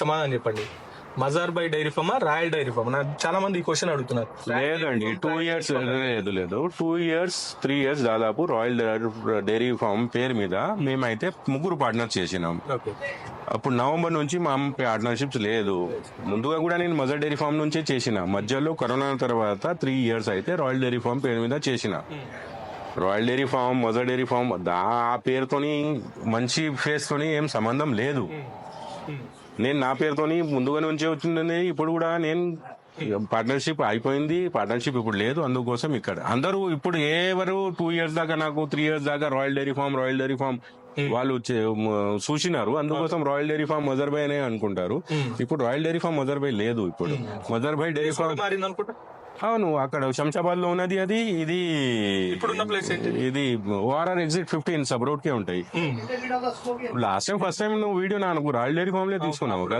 సమాధానం చెప్పండి. మజార్ భాయ్ dairy farm, royal dairy farm? నాకు చాలా మంది ఈ క్వశ్చన్ అడుగుతున్నారు. లేదండి, 2 years లేదు 2 years 3 years దాదాపు రాయల్ డైరీ ఫార్మ్ పేరు మీద మేమైతే 3 పార్ట్నర్స్ చేసినాం. ఓకే. అప్పుడు నవంబర్ నుంచి మా పార్ట్నర్షిప్స్ లేదు. ముందుగా కూడా నేను మదర్ డైరీ ఫార్మ్ నుంచే చేసిన. మధ్యలో కరోనా తర్వాత 3 years అయితే రాయల్ డైరీ ఫార్మ్ పేరు మీద చేసిన. Royal dairy farm, mother dairy farm ఆ పేరుతోని మంచి ఫేస్ తోని ఏం సంబంధం లేదు. నేను నా పేరుతోని ముందుగా నుంచే వచ్చిందని ఇప్పుడు కూడా నేను పార్ట్నర్షిప్ అయిపోయింది. పార్ట్నర్షిప్ ఇప్పుడు లేదు. అందుకోసం ఇక్కడ అందరూ ఇప్పుడు ఎవరు 2 years దాకా నాకు 3 years దాకా రాయల్ డైరీ ఫార్మ్ వాళ్ళు చూసినారు. అందుకోసం రాయల్ డైరీ ఫార్మ్ మదర్ బై అనే అనుకుంటారు. ఇప్పుడు రాయల్ డైరీ ఫార్మ్ మదర్ బై లేదు. ఇప్పుడు మదర్ బై డైరీ ఫార్మ్ మారింది అనుకుంటా. అవును, అక్కడ శంషాబాద్ లో ఉన్నది అది. ఇది ఇప్పుడున్న ప్లేస్ ఏంటి? ఇది ఓఆర్ఆర్ ఎగ్జిట్ 15 సబ్ రోడ్ కే ఉంటాయి. లాస్ట్ టైం ఫస్ట్ టైం నువ్వు వీడియో నాకు రాయల్ డైరీ ఫార్మ్ లో తీసుకున్నావు కదా.